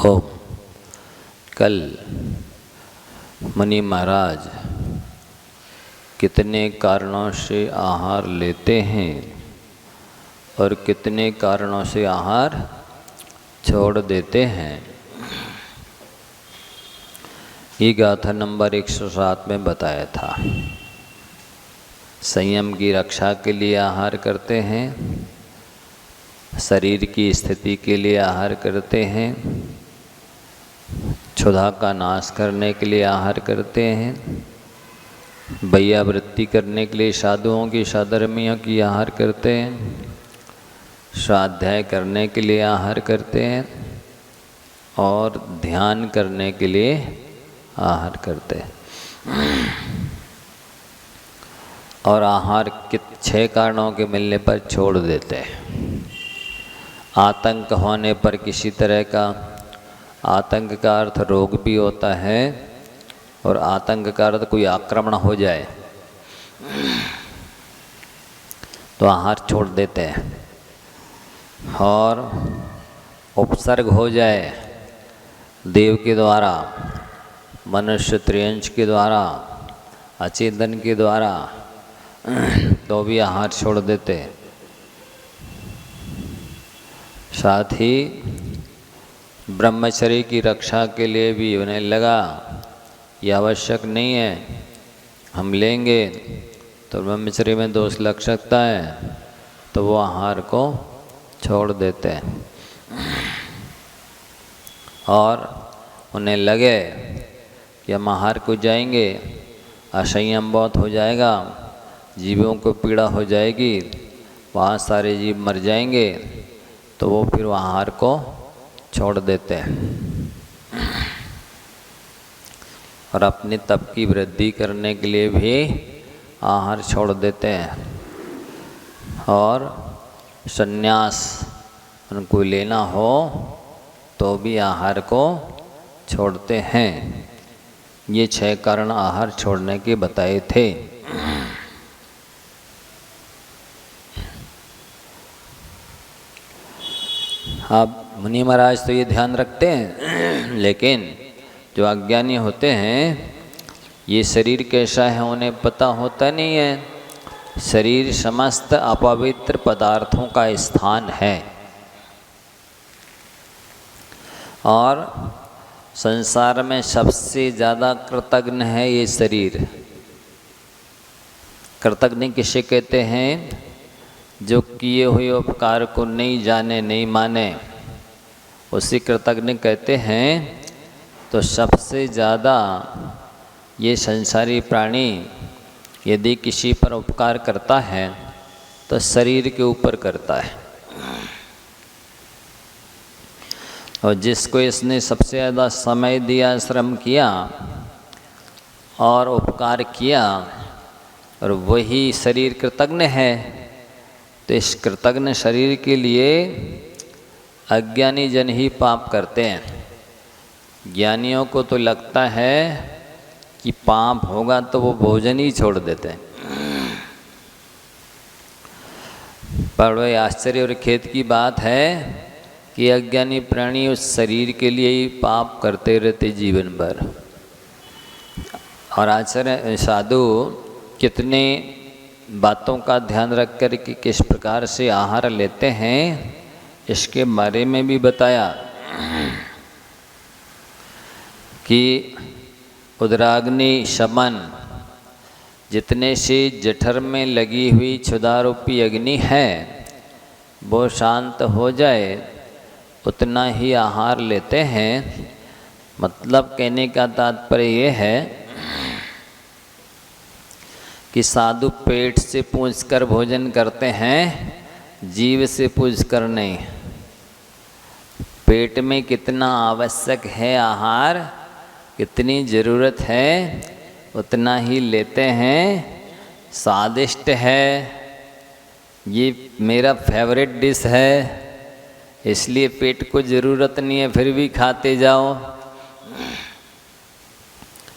हो। कल मुनि महाराज कितने कारणों से आहार लेते हैं और कितने कारणों से आहार छोड़ देते हैं, ये गाथा नंबर 107 में बताया था। संयम की रक्षा के लिए आहार करते हैं, शरीर की स्थिति के लिए आहार करते हैं, क्षुधा का नाश करने के लिए आहार करते हैं, वैयावृत्ति करने के लिए साधुओं की साधर्मियों की आहार करते हैं, स्वाध्याय करने के लिए आहार करते हैं और ध्यान करने के लिए आहार करते हैं। और आहार 6 कारणों के मिलने पर छोड़ देते हैं। आतंक होने पर, किसी तरह का आतंक का अर्थ रोग भी होता है और आतंक का अर्थ कोई आक्रमण हो जाए तो आहार छोड़ देते हैं। और उपसर्ग हो जाए देव के द्वारा, मनुष्य त्रियंश के द्वारा, अचेतन के द्वारा, तो भी आहार छोड़ देते। साथ ही ब्रह्मचर्य की रक्षा के लिए भी उन्हें लगा ये आवश्यक नहीं है, हम लेंगे तो ब्रह्मचर्य में दोष लग सकता है, तो वो आहार को छोड़ देते हैं। और उन्हें लगे कि हम आहार को जाएंगे, असंयम बहुत हो जाएगा, जीवों को पीड़ा हो जाएगी, वहाँ सारे जीव मर जाएंगे, तो वो फिर आहार को छोड़ देते हैं और अपने तप की वृद्धि करने के लिए भी आहार छोड़ देते हैं। और संन्यास उनको लेना हो तो भी आहार को छोड़ते हैं। ये 6 कारण आहार छोड़ने के बताए थे। अब मुनि महाराज तो ये ध्यान रखते हैं, लेकिन जो अज्ञानी होते हैं, ये शरीर कैसा है उन्हें पता होता नहीं है। शरीर समस्त अपवित्र पदार्थों का स्थान है और संसार में सबसे ज़्यादा कृतघ्न है ये शरीर। कृतघ्न किसे कहते हैं? जो किए हुए उपकार को नहीं जाने, नहीं माने, उसी कृतघ्न कहते हैं। तो सबसे ज़्यादा ये संसारी प्राणी यदि किसी पर उपकार करता है तो शरीर के ऊपर करता है, और जिसको इसने सबसे ज़्यादा समय दिया, श्रम किया और उपकार किया, और वही शरीर कृतघ्न है, तो इस कृतघ्न शरीर के लिए अज्ञानी जन ही पाप करते हैं। ज्ञानियों को तो लगता है कि पाप होगा तो वो भोजन ही छोड़ देते हैं। पर वही आश्चर्य और खेद की बात है कि अज्ञानी प्राणी उस शरीर के लिए ही पाप करते रहते जीवन भर। और आचार्य साधु कितने बातों का ध्यान रख कर कि किस प्रकार से आहार लेते हैं, इसके बारे में भी बताया कि उदराग्नि शमन, जितने से जठर में लगी हुई क्षुधारूपी अग्नि है वो शांत हो जाए, उतना ही आहार लेते हैं। मतलब कहने का तात्पर्य ये है कि साधु पेट से पूछकर भोजन करते हैं, जीव से पूछकर नहीं। पेट में कितना आवश्यक है आहार, कितनी ज़रूरत है, उतना ही लेते हैं। स्वादिष्ट है, ये मेरा फेवरेट डिश है, इसलिए पेट को ज़रूरत नहीं है फिर भी खाते जाओ,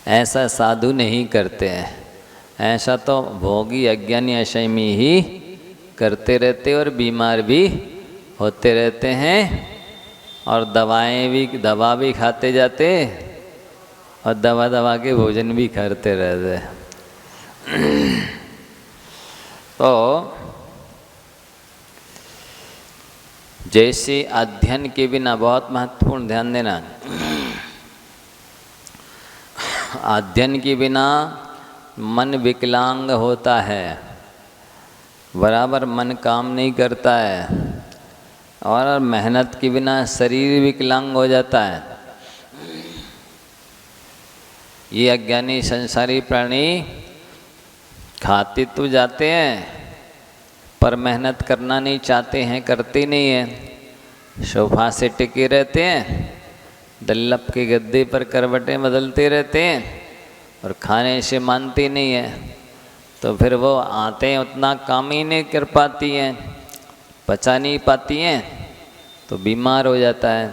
ऐसा साधु नहीं करते हैं। ऐसा तो भोगी अज्ञानी असंयमी ही करते रहते और बीमार भी होते रहते हैं। और दवा भी खाते जाते और दवा के भोजन भी करते रहते। तो जैसे अध्ययन के बिना, बहुत महत्वपूर्ण ध्यान देना, अध्ययन के बिना मन विकलांग होता है, बराबर मन काम नहीं करता है, और मेहनत के बिना शरीर विकलांग हो जाता है। ये अज्ञानी संसारी प्राणी खाते तो जाते हैं पर मेहनत करना नहीं चाहते हैं, करते नहीं हैं। सोफा से टिके रहते हैं, दल्लप के गद्दे पर करवटें बदलते रहते हैं और खाने से मानते नहीं हैं। तो फिर वो आते हैं, उतना काम ही नहीं कर पाती हैं, पचा नहीं पाती हैं, तो बीमार हो जाता है।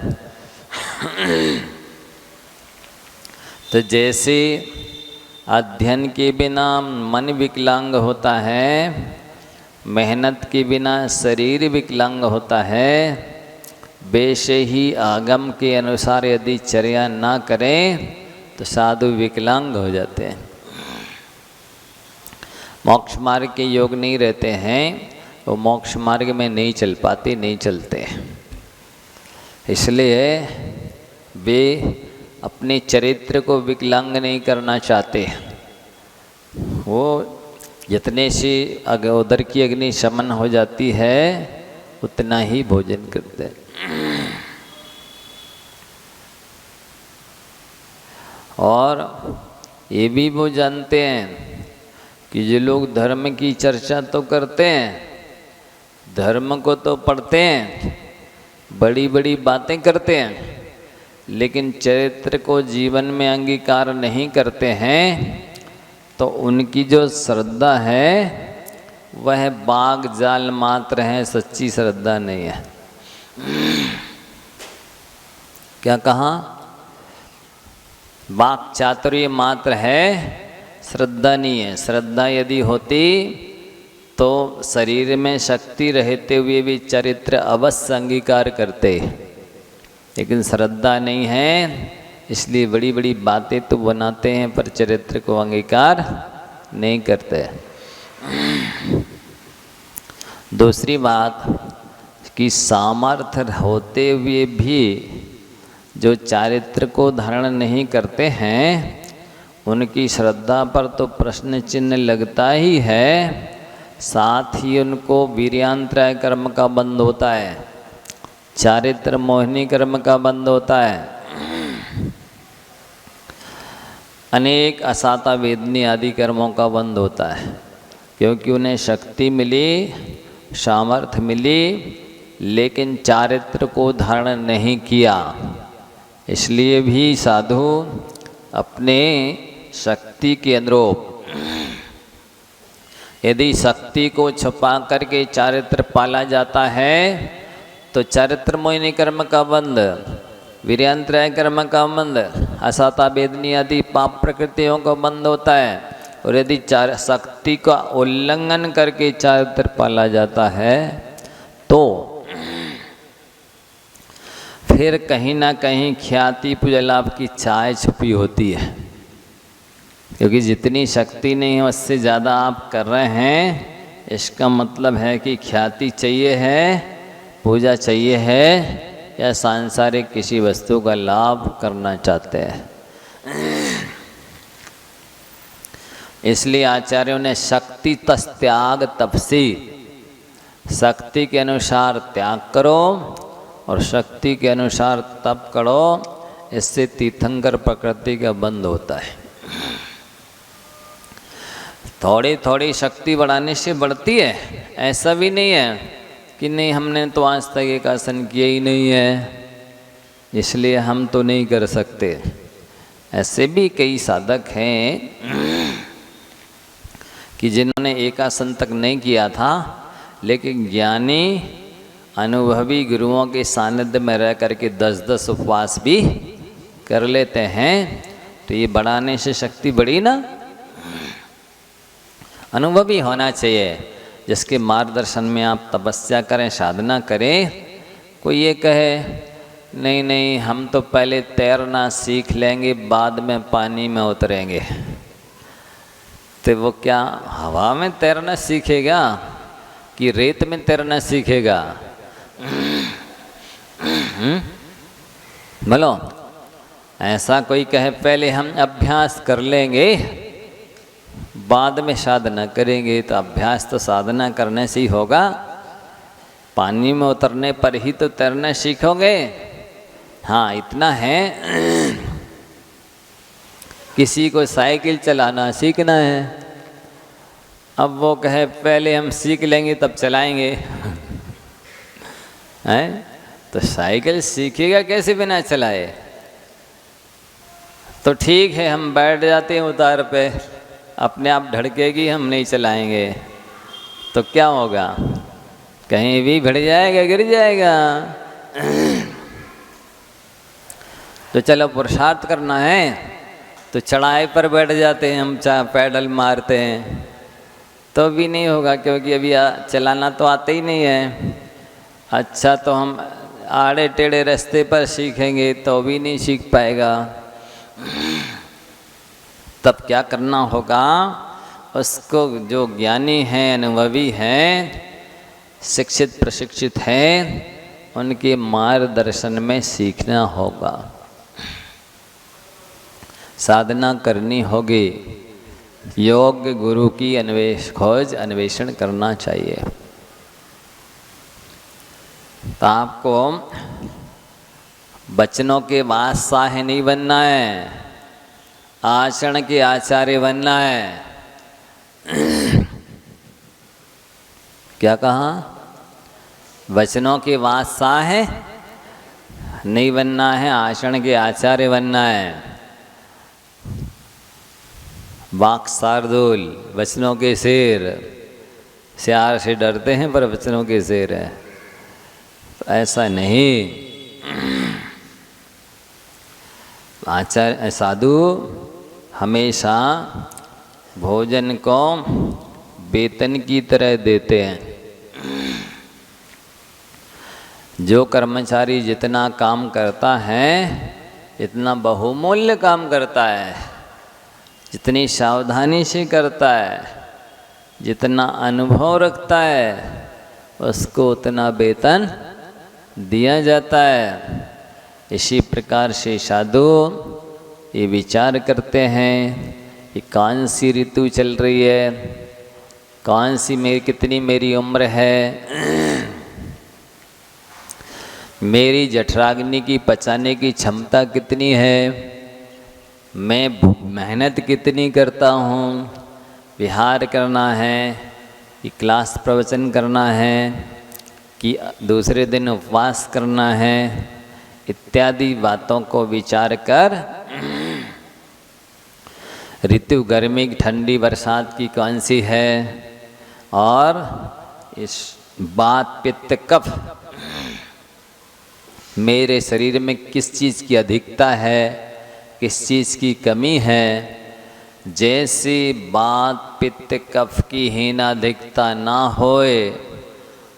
तो जैसे अध्ययन के बिना मन विकलांग होता है, मेहनत के बिना शरीर विकलांग होता है, वैसे ही आगम के अनुसार यदि चर्या ना करें तो साधु विकलांग हो जाते हैं। मोक्ष मार्ग के योग नहीं रहते हैं, वो मोक्ष मार्ग में नहीं चल पाते, नहीं चलते। इसलिए वे अपने चरित्र को विकलांग नहीं करना चाहते। वो जितने से उदर की अग्नि शमन हो जाती है उतना ही भोजन करते हैं। और ये भी वो जानते हैं कि जो लोग धर्म की चर्चा तो करते हैं, धर्म को तो पढ़ते हैं, बड़ी बड़ी बातें करते हैं, लेकिन चरित्र को जीवन में अंगीकार नहीं करते हैं, तो उनकी जो श्रद्धा है वह बाग जाल मात्र है, सच्ची श्रद्धा नहीं है। क्या कहा? वाक चातुर्य मात्र है, श्रद्धा नहीं है। श्रद्धा यदि होती तो शरीर में शक्ति रहते हुए भी चरित्र अवश्य अंगीकार करते, लेकिन श्रद्धा नहीं है, इसलिए बड़ी बड़ी बातें तो बनाते हैं पर चरित्र को अंगीकार नहीं करते। दूसरी बात कि सामर्थ्य होते हुए भी जो चारित्र को धारण नहीं करते हैं, उनकी श्रद्धा पर तो प्रश्न चिन्ह लगता ही है, साथ ही उनको वीर्यांतराय कर्म का बंध होता है, चारित्र मोहिनी कर्म का बंध होता है, अनेक असाता वेदनी आदि कर्मों का बंध होता है, क्योंकि उन्हें शक्ति मिली, सामर्थ्य मिली, लेकिन चारित्र को धारण नहीं किया। इसलिए भी साधु अपने शक्ति के अनुरूप, यदि शक्ति को छुपा करके चारित्र पाला जाता है तो चारित्र मोहिनी कर्म का बंध, वीर्यांतराय कर्म का बंध, असाता वेदनी आदि पाप प्रकृतियों का बंध होता है। और यदि शक्ति का उल्लंघन करके चारित्र पाला जाता है तो फिर कहीं ना कहीं ख्याति पूजा लाभ की छाया छुपी होती है, क्योंकि जितनी शक्ति नहीं है उससे ज़्यादा आप कर रहे हैं, इसका मतलब है कि ख्याति चाहिए है, पूजा चाहिए है, या सांसारिक किसी वस्तु का लाभ करना चाहते हैं। इसलिए आचार्यों ने शक्ति तस् त्याग तपसी, शक्ति के अनुसार त्याग करो और शक्ति के अनुसार तप करो, इससे तीर्थंकर प्रकृति का बंध होता है। थोड़ी थोड़ी शक्ति बढ़ाने से बढ़ती है, ऐसा भी नहीं है कि नहीं हमने तो आज तक एक आसन किया ही नहीं है इसलिए हम तो नहीं कर सकते। ऐसे भी कई साधक हैं कि जिन्होंने एक आसन तक नहीं किया था, लेकिन ज्ञानी अनुभवी गुरुओं के सानिध्य में रह करके 10-10 उपवास भी कर लेते हैं, तो ये बढ़ाने से शक्ति बढ़ी ना। अनुभवी होना चाहिए, जिसके मार्गदर्शन में आप तपस्या करें, साधना करें। कोई ये कहे नहीं नहीं, हम तो पहले तैरना सीख लेंगे, बाद में पानी में उतरेंगे। तो वो क्या हवा में तैरना सीखेगा कि रेत में तैरना सीखेगा? बोलो, ऐसा कोई कहे पहले हम अभ्यास कर लेंगे बाद में साधना करेंगे, तो अभ्यास तो साधना करने से ही होगा। पानी में उतरने पर ही तो तैरना सीखोगे। हाँ, इतना है किसी को साइकिल चलाना सीखना है, अब वो कहे पहले हम सीख लेंगे तब चलाएंगे हैं? तो साइकिल सीखेगा कैसे बिना चलाए? तो ठीक है, हम बैठ जाते हैं उतार पे, अपने आप धड़केगी, हम नहीं चलाएंगे तो क्या होगा? कहीं भी भिड़ जाएगा, गिर जाएगा। तो चलो पुरुषार्थ करना है तो चढ़ाई पर बैठ जाते हैं हम, चाहे पैडल मारते हैं तो भी नहीं होगा, क्योंकि अभी चलाना तो आता ही नहीं है। अच्छा, तो हम आड़े टेढ़े रास्ते पर सीखेंगे तो भी नहीं सीख पाएगा। तब क्या करना होगा? उसको जो ज्ञानी हैं, अनुभवी हैं, शिक्षित प्रशिक्षित हैं, उनके मार्गदर्शन में सीखना होगा, साधना करनी होगी, योग्य गुरु की अन्वेषण करना चाहिए। तो आपको बचनों के बादशाह नहीं बनना है, आचरण के आचार्य बनना है। क्या कहा? वचनों के बादशाह नहीं बनना है, आचरण के आचार्य बनना है। वाक शार्दूल, वचनों के शेर, सियार से डरते हैं पर वचनों के शेर है। तो ऐसा नहीं, आचार्य साधु हमेशा भोजन को वेतन की तरह देते हैं। जो कर्मचारी जितना काम करता है, इतना बहुमूल्य काम करता है, जितनी सावधानी से करता है, जितना अनुभव रखता है, उसको उतना वेतन दिया जाता है। इसी प्रकार से साधु ये विचार करते हैं कि कौन सी ऋतु चल रही है, कौन सी कितनी मेरी उम्र है, मेरी जठराग्नि की पचाने की क्षमता कितनी है, मैं मेहनत कितनी करता हूँ, विहार करना है कि क्लास प्रवचन करना है कि दूसरे दिन उपवास करना है, इत्यादि बातों को विचार कर ऋतु गर्मी ठंडी बरसात की कौन सी है, और इस वात पित्त कफ मेरे शरीर में किस चीज़ की अधिकता है, किस चीज़ की कमी है। जैसी वात पित्त कफ की हीनाधिकता ना होए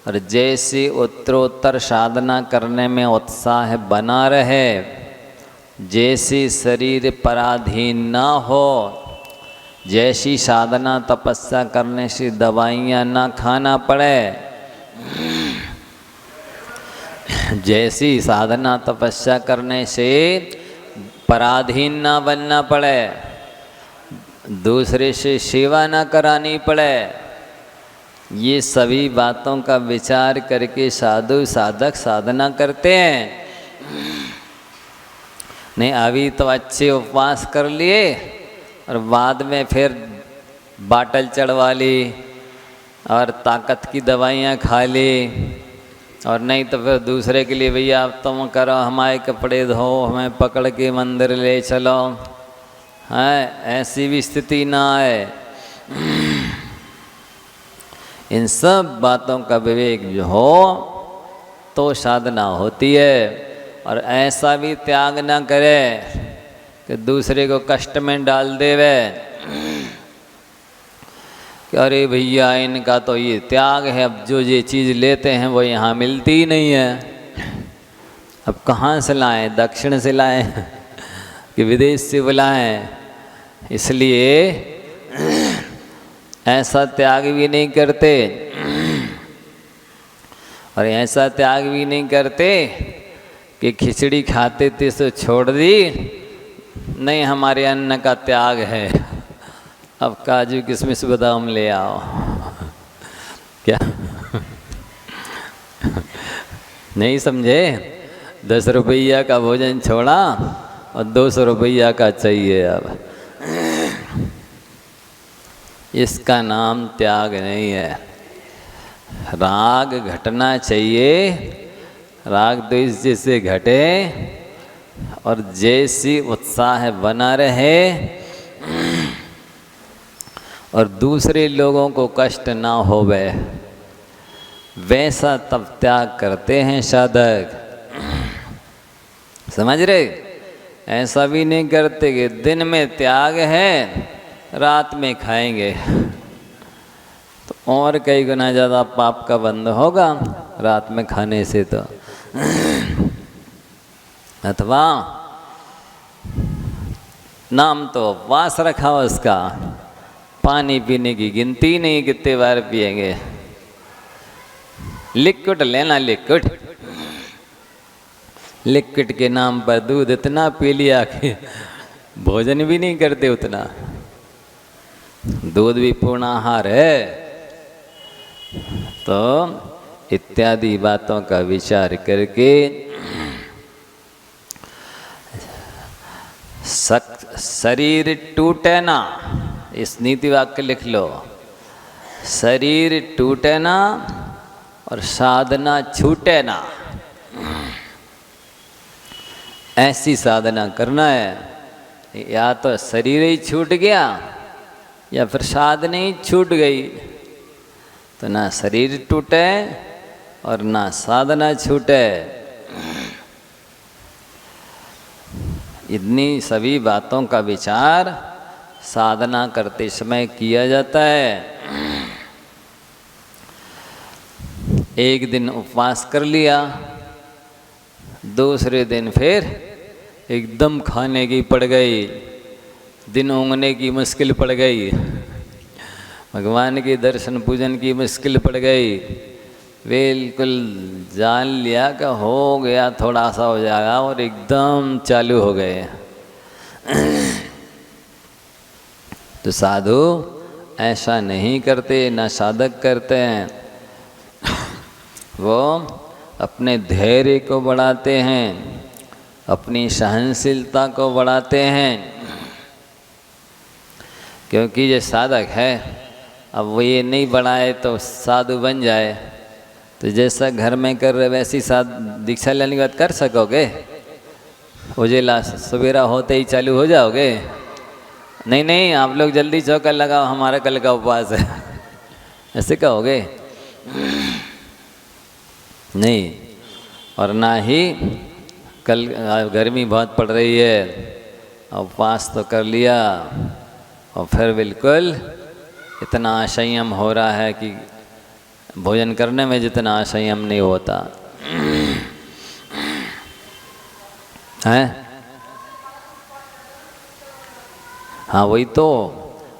और जैसी उत्तरोत्तर साधना करने में उत्साह बना रहे, जैसी शरीर पराधीन ना हो, जैसी साधना तपस्या करने से दवाइयाँ ना खाना पड़े, जैसी साधना तपस्या करने से पराधीन ना बनना पड़े, दूसरे से सेवा ना करानी पड़े, ये सभी बातों का विचार करके साधु साधक साधना करते हैं। नहीं, अभी तो अच्छे उपवास कर लिए और बाद में फिर बाटल चढ़वा ली और ताकत की दवाइयाँ खा ली, और नहीं तो फिर दूसरे के लिए भैया अब तुम करो, हमारे कपड़े धो, हमें पकड़ के मंदिर ले चलो, है ऐसी भी स्थिति ना आए। इन सब बातों का विवेक जो हो तो साधना होती है। और ऐसा भी त्याग ना करे कि दूसरे को कष्ट में डाल देवे कि अरे भैया इनका तो ये त्याग है, अब जो ये चीज़ लेते हैं वो यहाँ मिलती ही नहीं है। अब कहाँ से लाएं, दक्षिण से लाएं कि विदेश से बुलाएं? इसलिए ऐसा त्याग भी नहीं करते, और ऐसा त्याग भी नहीं करते कि खिचड़ी खाते थे तो छोड़ दी, नहीं हमारे अन्न का त्याग है, अब काजू किशमिश बादाम ले आओ। क्या नहीं समझे? 10 रुपया का भोजन छोड़ा और 200 रुपया का चाहिए। अब इसका नाम त्याग नहीं है। राग घटना चाहिए, राग द्वेष जैसे घटे और जैसी उत्साह बना रहे और दूसरे लोगों को कष्ट ना होवे, वैसा तब त्याग करते हैं साधक। समझ रहे? ऐसा भी नहीं करते कि दिन में त्याग है, रात में खाएंगे, तो और कई गुना ज़्यादा पाप का बंध होगा रात में खाने से। तो अथवा नाम तो उपवास रखा उसका, पानी पीने की गिनती नहीं कितने बार पिएंगे। लिक्विड लेना, लिक्विड के नाम पर दूध इतना पी लिया कि भोजन भी नहीं करते उतना। दूध भी पूर्ण आहार है। तो इत्यादि बातों का विचार करके शरीर टूटे ना, इस नीति वाक्य लिख लो, शरीर टूटे ना और साधना छूटे ना, ऐसी साधना करना है। या तो शरीर ही छूट गया या फिर साधना ही छूट गई, तो ना शरीर टूटे और ना साधना छूटे। इतनी सभी बातों का विचार साधना करते समय किया जाता है। एक दिन उपवास कर लिया, दूसरे दिन फिर एकदम खाने की पड़ गई, दिन ऊँगने की मुश्किल पड़ गई, भगवान के दर्शन पूजन की मुश्किल पड़ गई, बिल्कुल जान लिया कि हो गया, थोड़ा सा हो जाएगा, और एकदम चालू हो गए। तो साधु ऐसा नहीं करते, ना साधक करते हैं। वो अपने धैर्य को बढ़ाते हैं, अपनी सहनशीलता को बढ़ाते हैं, क्योंकि ये साधक है, अब वो ये नहीं बढ़ाए तो साधु बन जाए, तो जैसा घर में कर रहे वैसी दीक्षा लेने के बाद कर सकोगे? उजेला सवेरा होते ही चालू हो जाओगे? नहीं नहीं, आप लोग जल्दी चौका लगाओ, हमारा कल का उपवास है, ऐसे कहोगे? नहीं। और ना ही कल गर्मी बहुत पड़ रही है, उपवास तो कर लिया और फिर बिल्कुल इतना असंयम हो रहा है कि भोजन करने में जितना असंयम नहीं होता है। हाँ वही तो,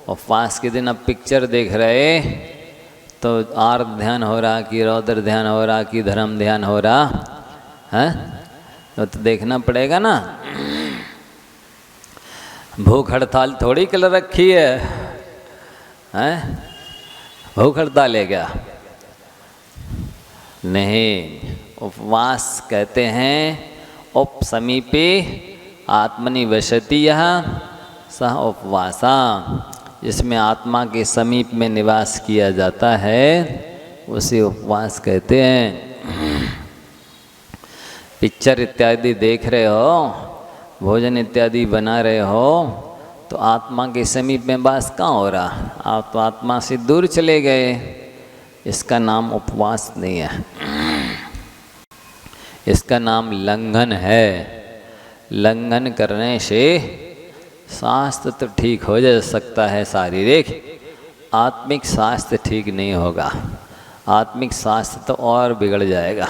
उपवास के दिन अब पिक्चर देख रहे तो आर्त ध्यान हो रहा कि रौद्र ध्यान हो रहा कि धर्म ध्यान हो रहा है, तो देखना पड़ेगा ना। भूख हड़ताल थोड़ी कर रखी है, हैं? भूख हड़ताल है क्या? नहीं, उपवास कहते हैं उप समीपे आत्मनि वसति यः सह उपवासा, जिसमें आत्मा के समीप में निवास किया जाता है उसे उपवास कहते हैं। पिक्चर इत्यादि देख रहे हो, भोजन इत्यादि बना रहे हो, तो आत्मा के समीप में वास कहाँ हो रहा? आप तो आत्मा से दूर चले गए। इसका नाम उपवास नहीं है, इसका नाम लंघन है। लंघन करने से स्वास्थ्य तो ठीक हो जा सकता है शारीरिक, आत्मिक स्वास्थ्य ठीक नहीं होगा। आत्मिक स्वास्थ्य तो और बिगड़ जाएगा।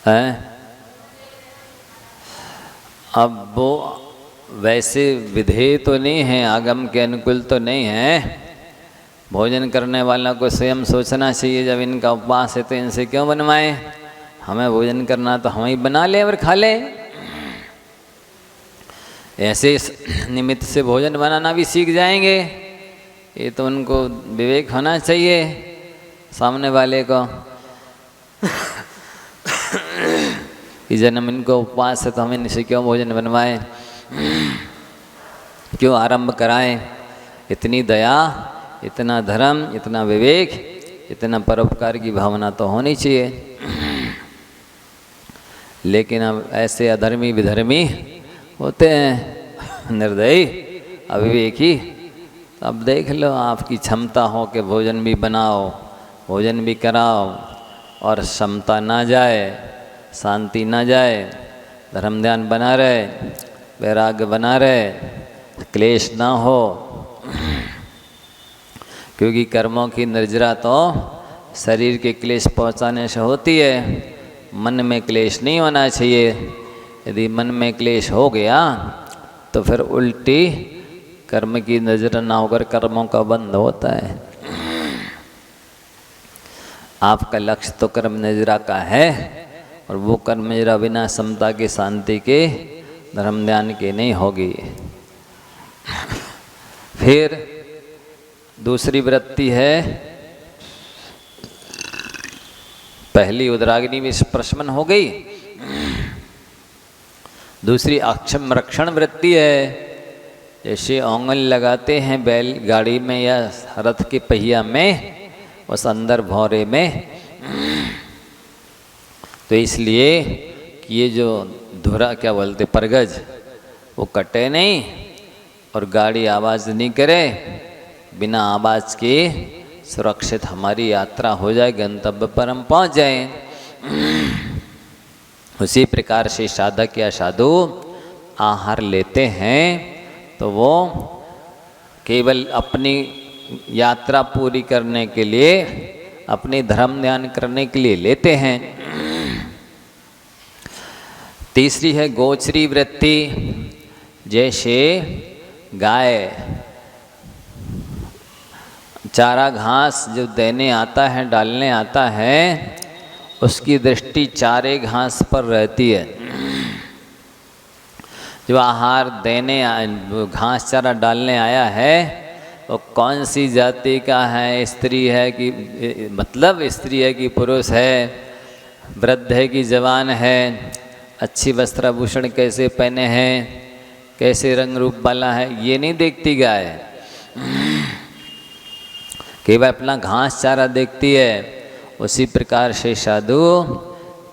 हैं। अब वो वैसे विधेय तो नहीं है, आगम के अनुकूल तो नहीं है। भोजन करने वाला को स्वयं सोचना चाहिए, जब इनका उपवास है तो इनसे क्यों बनवाएं, हमें भोजन करना तो हम ही बना लें और खा लें। ऐसे निमित्त से भोजन बनाना भी सीख जाएंगे। ये तो उनको विवेक होना चाहिए सामने वाले को कि जन्म इनको उपवास है तो हम इनसे क्यों भोजन बनवाएं, क्यों आरंभ कराएं। इतनी दया, इतना धर्म, इतना विवेक, इतना परोपकार की भावना तो होनी चाहिए। लेकिन अब ऐसे अधर्मी विधर्मी होते हैं, निर्दयी, अविवेकी। अब देख लो, आपकी क्षमता हो कि भोजन भी बनाओ, भोजन भी कराओ, और क्षमता ना जाए, शांति ना जाए, धर्म ध्यान बना रहे, वैराग्य बना रहे, क्लेश ना हो। क्योंकि कर्मों की निर्जरा तो शरीर के क्लेश पहुंचाने से होती है, मन में क्लेश नहीं होना चाहिए। यदि मन में क्लेश हो गया तो फिर उल्टी कर्म की नजर ना होकर कर्मों का बंध होता है। आपका लक्ष्य तो कर्म नजरा का है, और वो कर्म नजरा बिना समता के, शांति के, धर्म ध्यान के नहीं होगी। फिर दूसरी वृत्ति है, पहली उदराग्नि में स्पर्शमन हो गई, दूसरी अक्षम रक्षण वृत्ति है। जैसे ओंगल लगाते हैं बैल गाड़ी में या रथ के पहिया में, उस अंदर भौरे में, तो इसलिए कि ये जो धुरा क्या बोलते परगज, वो कटे नहीं और गाड़ी आवाज़ नहीं करे, बिना आवाज़ के सुरक्षित हमारी यात्रा हो जाए, गंतव्य पर हम पहुँच जाएं। उसी प्रकार से साधक या साधु आहार लेते हैं तो वो केवल अपनी यात्रा पूरी करने के लिए, अपनी धर्म ध्यान करने के लिए लेते हैं। तीसरी है गोचरी वृत्ति। जैसे गाय चारा घास जो देने आता है, डालने आता है, उसकी दृष्टि चारे घास पर रहती है। जो आहार देने, घास चारा डालने आया है, वो कौन सी जाति का है, स्त्री है कि, मतलब स्त्री है कि पुरुष है, वृद्ध है कि जवान है, अच्छी वस्त्राभूषण कैसे पहने हैं, कैसे रंग रूप वाला है, ये नहीं देखती गाय, केवल अपना घास चारा देखती है। उसी प्रकार से साधु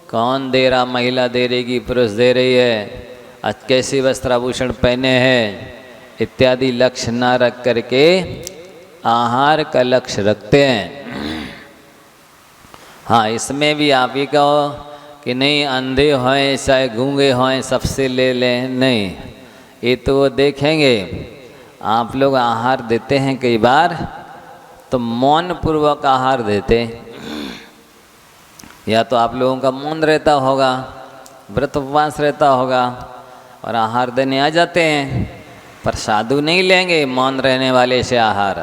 कौन दे रहा, महिला दे रही कि पुरुष दे रही है, आज कैसे वस्त्राभूषण पहने हैं, इत्यादि लक्ष्य ना रख करके आहार का लक्ष्य रखते हैं। हाँ, इसमें भी आप ही कहो कि नहीं अंधे हों चाहे गूंगे हों सबसे ले लें, नहीं, ये तो वो देखेंगे। आप लोग आहार देते हैं कई बार तो मौन पूर्वक आहार देते, या तो आप लोगों का मौन रहता होगा, व्रत उपवास रहता होगा और आहार देने आ जाते हैं, पर साधु नहीं लेंगे मौन रहने वाले से आहार।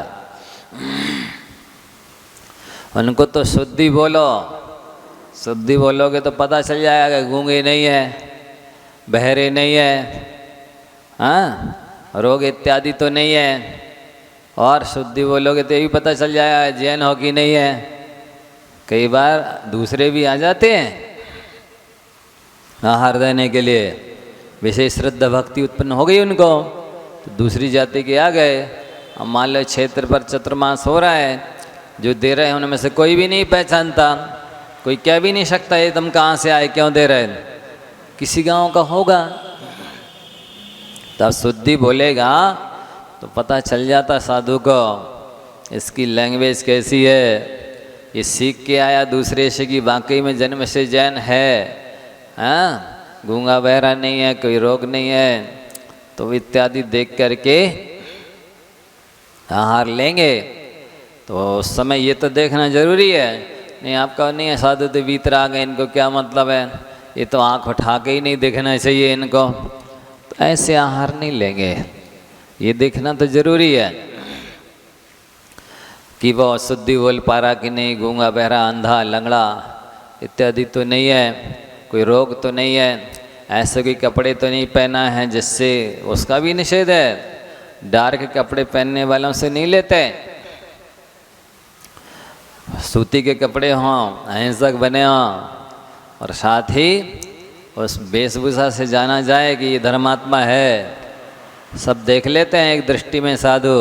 उनको तो शुद्धि बोलो, शुद्धि बोलोगे तो पता चल जाएगा गूंगे नहीं है, बहरे नहीं है, हाँ, रोग इत्यादि तो नहीं है, और शुद्धि बोलोगे तो ये भी पता चल जाएगा जैन हो कि नहीं है। कई बार दूसरे भी आ जाते हैं आहार देने के लिए, विशेष श्रद्धा भक्ति उत्पन्न हो गई उनको, तो दूसरी जाति के आ गए। अब मान लो क्षेत्र पर चतुर्मास हो रहा है, जो दे रहे हैं उनमें से कोई भी नहीं पहचानता, कोई कह भी नहीं सकता ये तुम कहाँ से आए, क्यों दे रहे, किसी गांव का होगा। तब शुद्धि बोलेगा तो पता चल जाता साधु को इसकी लैंग्वेज कैसी है, ये सीख के आया दूसरे से कि वाकई में जन्म से जैन है, हाँ, गूंगा बहरा नहीं है, कोई रोग नहीं है, तो इत्यादि देख करके आहार लेंगे। तो उस समय ये तो देखना जरूरी है। नहीं आपका नहीं है साधु तो भीतर आ गए, इनको क्या मतलब है, ये तो आँख उठा के ही नहीं देखना चाहिए इनको, तो ऐसे आहार नहीं लेंगे। ये देखना तो जरूरी है कि वो शुद्धि बोल पा रहा कि नहीं, गूंगा बहरा अंधा लंगड़ा इत्यादि तो नहीं है, कोई रोग तो नहीं है, ऐसे कोई कपड़े तो नहीं पहना है जिससे, उसका भी निषेध है। डार्क कपड़े पहनने वालों से नहीं लेते, सूती के कपड़े हों, अहिंसक बने हों, और साथ ही उस वेशभूषा से जाना जाए कि ये धर्मात्मा है। सब देख लेते हैं एक दृष्टि में साधु,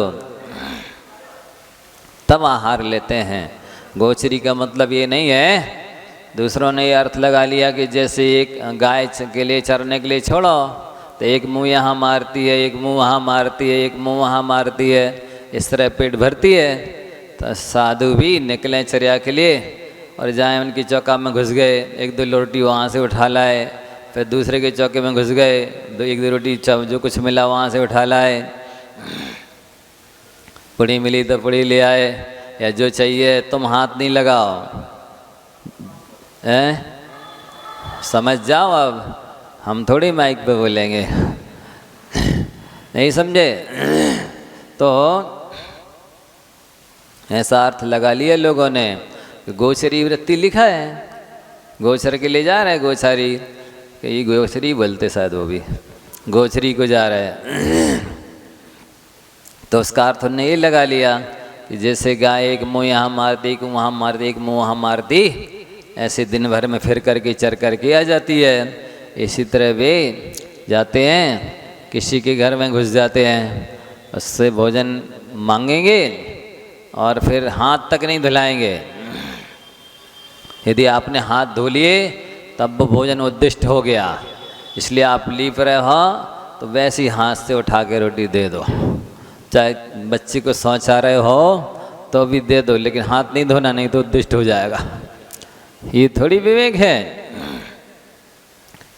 तब आहार लेते हैं। गोचरी का मतलब ये नहीं है, दूसरों ने ये अर्थ लगा लिया कि जैसे एक गाय के लिए चरने के लिए छोड़ो तो एक मुंह यहाँ मारती है, एक मुंह वहाँ मारती है, एक मुंह वहाँ मारती है, इस तरह पेट भरती है। तो साधु भी निकलें चर्या के लिए और जाएं उनकी चौका में घुस गए, एक दो रोटी वहाँ से उठा लाए, फिर दूसरे के चौके में घुस गए, एक दो रोटी जो कुछ मिला वहाँ से उठा लाए, पुड़ी मिली तो पुड़ी ले आए, या जो चाहिए। तुम हाथ नहीं लगाओ, समझ जाओ। अब हम थोड़ी माइक पे बोलेंगे, नहीं समझे? तो ऐसा अर्थ लगा लिया लोगों ने। गोचरी वृत्ति लिखा है, गोचर के लिए जा रहा है गोचारी, कि ये गोचरी बोलते शायद वो भी गोचरी को जा रहा है। तो उसका अर्थ उन्होंने ये लगा लिया कि जैसे गाय एक मुँह यहाँ मारती, एक वहाँ मारती, एक मुँह वहाँ मारती, ऐसे दिन भर में फिर करके चर करके आ जाती है। इसी तरह वे जाते हैं, किसी के घर में घुस जाते हैं, उससे भोजन मांगेंगे और फिर हाथ तक नहीं धुलाएंगे। यदि आपने हाथ धो लिए तब वो भोजन उद्दिष्ट हो गया, इसलिए आप लीप रहे हो तो वैसे ही हाथ से उठा के रोटी दे दो। चाहे बच्चे को शौचा रहे हो तो भी दे दो, लेकिन हाथ नहीं धोना, नहीं तो उद्दिष्ट हो जाएगा। ये थोड़ी विवेक है।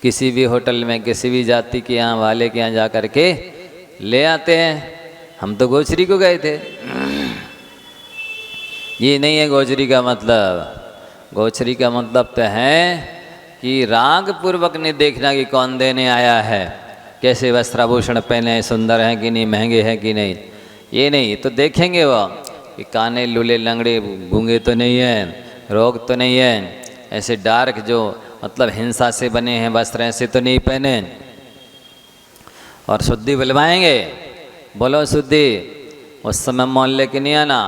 किसी भी होटल में किसी भी जाति के यहाँ वाले के यहाँ जा कर के ले आते हैं। हम तो गोचरी को गए थे। ये नहीं है गोचरी का मतलब। गोचरी का मतलब तो है कि राग पूर्वक नहीं देखना कि कौन देने आया है, कैसे वस्त्राभूषण पहने, सुंदर हैं कि नहीं, महंगे हैं कि नहीं, ये नहीं। तो देखेंगे वो कि काने लूले लंगड़े गूंगे तो नहीं हैं, रोग तो नहीं है, ऐसे डार्क जो मतलब हिंसा से बने हैं वस्त्र ऐसे तो नहीं पहने। और शुद्धि बुलवाएंगे, बोलो शुद्धि। उस समय मौन लेके नहीं आना।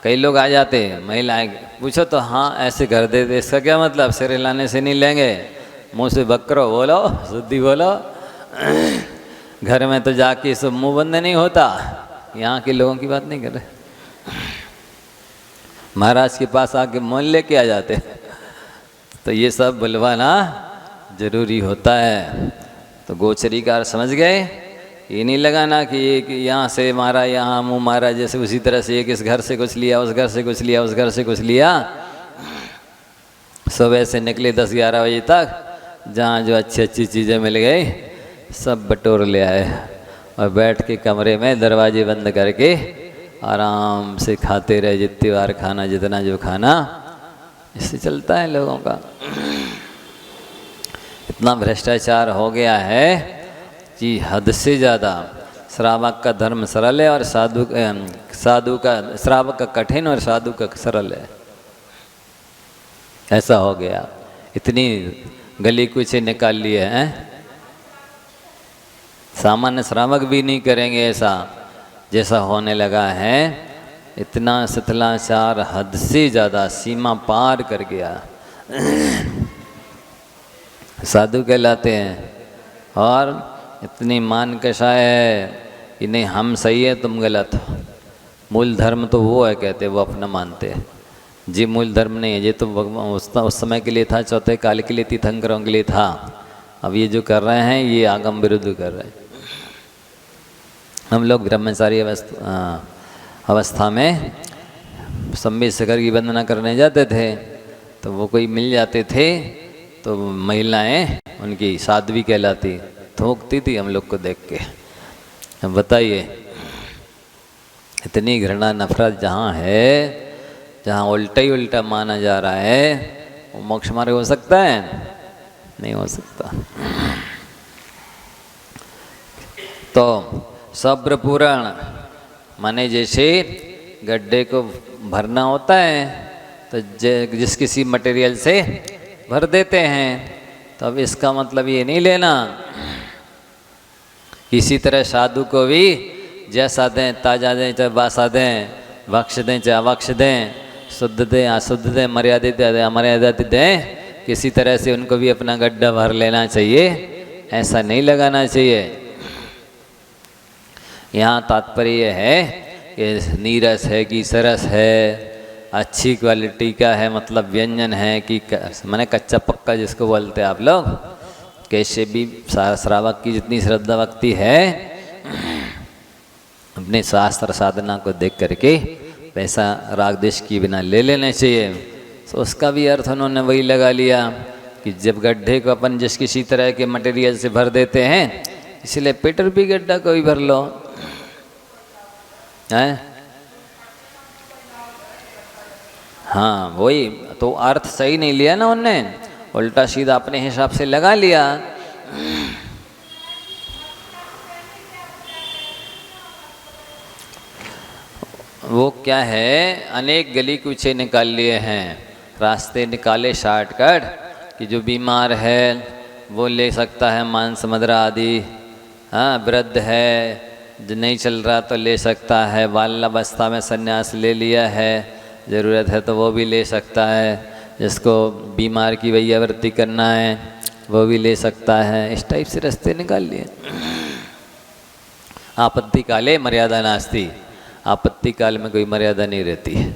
कई लोग आ जाते, महिलाएं पूछो तो हाँ ऐसे कर देते, इसका क्या मतलब? सिर हिलाने से नहीं लेंगे, मुँह से बकरो बोलो, शुद्धि बोलो। घर में तो जाके सब मुँह बंद नहीं होता। यहाँ के लोगों की बात नहीं कर रहे, महाराज के पास आके मौन लेके आ जाते। तो ये सब बुलवाना जरूरी होता है। तो गोचरी का समझ गए। ये नहीं लगाना कि एक यहाँ से मारा, यहाँ मुँह मारा, जैसे उसी तरह से एक इस घर से कुछ लिया, उस घर से कुछ लिया, उस घर से कुछ लिया। सुबह से निकले 10-11 बजे तक, जहाँ जो अच्छी अच्छी चीज़ें मिल गई सब बटोर ले आए और बैठ के कमरे में दरवाजे बंद करके आराम से खाते रहे, जितनी बार खाना, जितना जो खाना। इससे चलता है लोगों का। इतना भ्रष्टाचार हो गया है कि हद से ज़्यादा। श्रावक का धर्म सरल है और साधु का श्रावक का कठिन और साधु का सरल है, ऐसा हो गया। इतनी गली कुचे निकाल लिए हैं। सामान्य श्रावक भी नहीं करेंगे ऐसा जैसा होने लगा है। इतना शिथिलाचार हद से ज़्यादा सीमा पार कर गया। साधु कहलाते हैं और इतनी मान कषाय है कि नहीं हम सही है तुम गलत हो। मूल धर्म तो वो है, कहते वो अपना मानते हैं। जी मूल धर्म नहीं है, ये तो उस समय के लिए था, चौथे काल के लिए, तीर्थंकरों के लिए था। अब ये जो कर रहे हैं ये आगम विरुद्ध कर रहे हैं। हम लोग ब्रह्मचारी अवस्था में संबित शिखर की वंदना करने जाते थे, तो वो कोई मिल जाते थे तो महिलाएं उनकी साध्वी कहलाती, थोकती थी हम लोग को देख के। अब बताइए, इतनी घृणा नफरत जहाँ है, जहाँ उल्टा ही उल्टा माना जा रहा है, वो मोक्ष मार्ग हो सकता है? नहीं हो सकता। तो सब्र पूरण माने जैसे गड्ढे को भरना होता है तो जिस किसी मटेरियल से भर देते हैं, तो अब इसका मतलब ये नहीं लेना इसी तरह साधु को भी जैसा दें, ताजा दें चाहे बासा दें, बख्श दें चाहे अवक्ष दें, शुद्ध दें अशुद्ध दें, मर्यादित दें अमर्यादित दें, किसी तरह से उनको भी अपना गड्ढा भर लेना चाहिए, ऐसा नहीं लगाना चाहिए। यहाँ तात्पर्य है कि नीरस है कि सरस है, अच्छी क्वालिटी का है मतलब व्यंजन है कि माने कच्चा पक्का जिसको बोलते हैं आप लोग, कैसे भी श्रावक की जितनी श्रद्धा भक्ति है अपने शास्त्र साधना को देख करके पैसा राग देश की बिना ले लेने चाहिए। तो उसका भी अर्थ उन्होंने वही लगा लिया कि जब गड्ढे को अपन जिस किसी तरह के मटेरियल से भर देते हैं, इसलिए पेटर भी गड्ढा को भी भर लो है। हाँ वही तो अर्थ सही नहीं लिया ना उनने, उल्टा सीधा अपने हिसाब से लगा लिया। वो क्या है, अनेक गली कूचे निकाल लिए हैं, रास्ते निकाले शॉर्टकट कि जो बीमार है वो ले सकता है मांस मदिरा आदि, हाँ वृद्ध है जो नहीं चल रहा तो ले सकता है, बाल्यावस्था में संन्यास ले लिया है, ज़रूरत है तो वो भी ले सकता है, जिसको बीमार की वैयावृत्ति करना है वो भी ले सकता है। इस टाइप से रास्ते निकाल लिए। आपत्ति काले मर्यादा नास्ति, आपत्ति काल में कोई मर्यादा नहीं रहती है।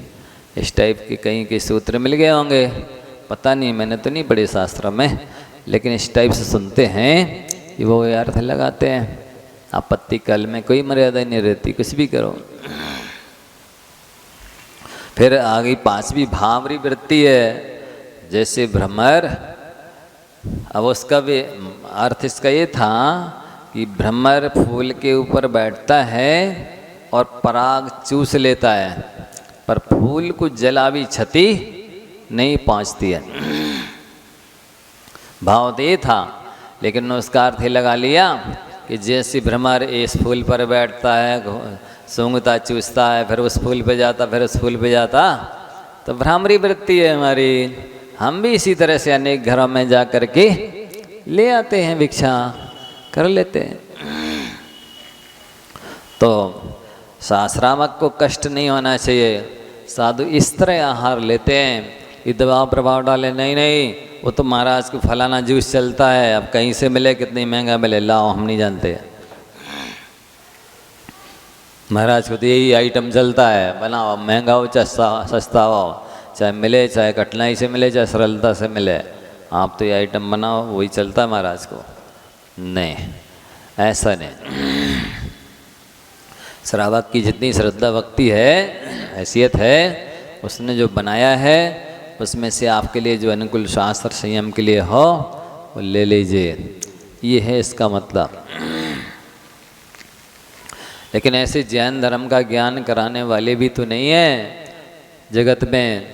इस टाइप के कहीं के सूत्र मिल गए होंगे, पता नहीं, मैंने तो नहीं पढ़े शास्त्रों में, लेकिन इस टाइप से सुनते हैं कि वो अर्थ लगाते हैं। आपत्ति काल में कोई मर्यादा नहीं रहती, कुछ भी करो। फिर आगे पांचवी भावरी वृत्ति है, जैसे भ्रमर। अब उसका भी अर्थ इसका ये था कि भ्रमर फूल के ऊपर बैठता है और पराग चूस लेता है, पर फूल को जला भी क्षति नहीं पहुंचती है। भाव तो ये था, लेकिन उसका अर्थ ही लगा लिया कि जैसे भ्रमर इस फूल पर बैठता है, सूंघता चूसता है, फिर उस फूल पे जाता, फिर उस फूल पे जाता, तो भ्रामरी वृत्ति है हमारी। हम भी इसी तरह से अनेक घरों में जा कर के ले आते हैं, भिक्षा कर लेते हैं। तो शास्त्रामक को कष्ट नहीं होना चाहिए। साधु इस तरह आहार लेते हैं, ये दबाव प्रभाव डाले, नहीं नहीं वो तो महाराज को फलाना जूस चलता है, अब कहीं से मिले, कितनी महंगा मिले, लाओ हम नहीं जानते, महाराज को तो यही आइटम चलता है, बनाओ, महंगा हो चाहे सस्ता हो, चाहे मिले चाहे कठिनाई से मिले चाहे सरलता से मिले, आप तो ये आइटम बनाओ, वही चलता है महाराज को। नहीं, ऐसा नहीं। श्रावक की जितनी श्रद्धा भक्ति है, हैसियत है, उसने जो बनाया है उसमें से आपके लिए जो अनुकूल शास्त्र संयम के लिए हो वो ले लीजिए, ये है इसका मतलब। लेकिन ऐसे जैन धर्म का ज्ञान कराने वाले भी तो नहीं है जगत में,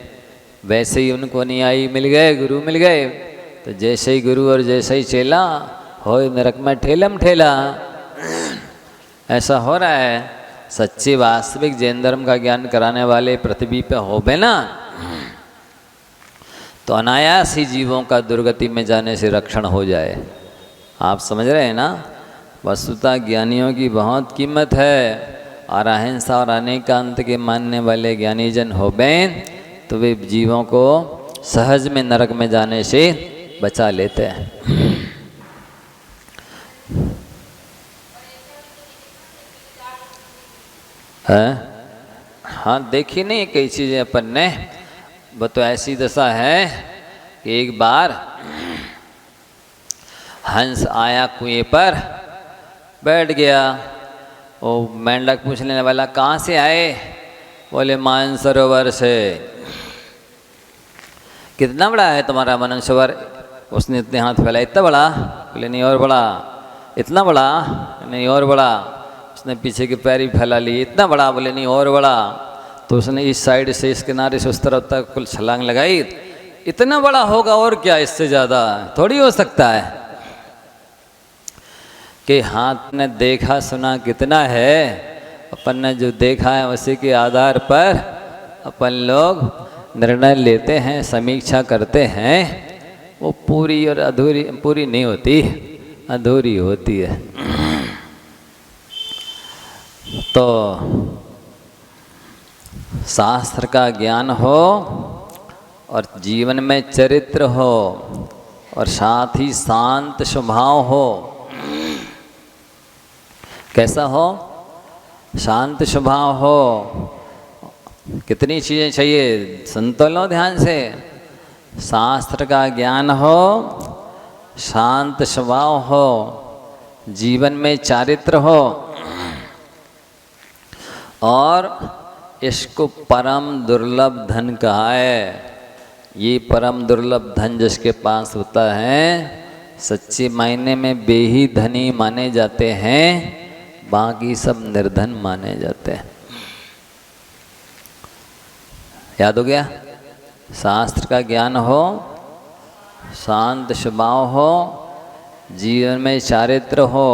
वैसे ही उनको अनुयायी मिल गए, गुरु मिल गए, तो जैसे ही गुरु और जैसे ही चेला हो नरक में ठेलम ठेला, ऐसा हो रहा है। सच्चे वास्तविक जैन धर्म का ज्ञान कराने वाले पृथ्वी पे हो बे ना, तो अनायास ही जीवों का दुर्गति में जाने से रक्षण हो जाए। आप समझ रहे हैं ना, वस्तुतः ज्ञानियों की बहुत कीमत है, और अहिंसा और अनेकांत के मानने वाले ज्ञानी जन हो बें तो वे जीवों को सहज में नरक में जाने से बचा लेते हैं। हाँ देखी नहीं कई चीज़ें अपन ने, वो तो ऐसी दशा है कि एक बार हंस आया कुएं पर बैठ गया, वो मेंढक पूछने वाला कहाँ से आए, बोले मानसरोवर से। कितना बड़ा है तुम्हारा मानसरोवर? उसने इतने हाथ फैलाए, इतना बड़ा? बोले नहीं और बड़ा। इतना बड़ा? नहीं और बड़ा। उसने पीछे के पैर ही फैला लिए, इतना बड़ा? बोले नहीं और बड़ा। तो उसने इस साइड से इस किनारे से उस तरफ तक कुल छलांग लगाई, इतना बड़ा होगा और क्या, इससे ज़्यादा थोड़ी हो सकता है कि हाथ ने देखा सुना कितना है, अपन ने जो देखा है उसी के आधार पर अपन लोग निर्णय लेते हैं, समीक्षा करते हैं। वो पूरी और अधूरी, पूरी नहीं होती, अधूरी होती है। तो शास्त्र का ज्ञान हो और जीवन में चरित्र हो और साथ ही शांत स्वभाव हो। कैसा हो? शांत स्वभाव हो। कितनी चीज़ें चाहिए, सुन तो लो ध्यान से। शास्त्र का ज्ञान हो, शांत स्वभाव हो, जीवन में चारित्र हो और इसको परम दुर्लभ धन कहा है। ये परम दुर्लभ धन जिसके पास होता है, सच्चे मायने में वे ही धनी माने जाते हैं, बाकी सब निर्धन माने जाते हैं। याद हो गया? शास्त्र का ज्ञान हो, शांत स्वभाव हो, जीवन में चारित्र हो,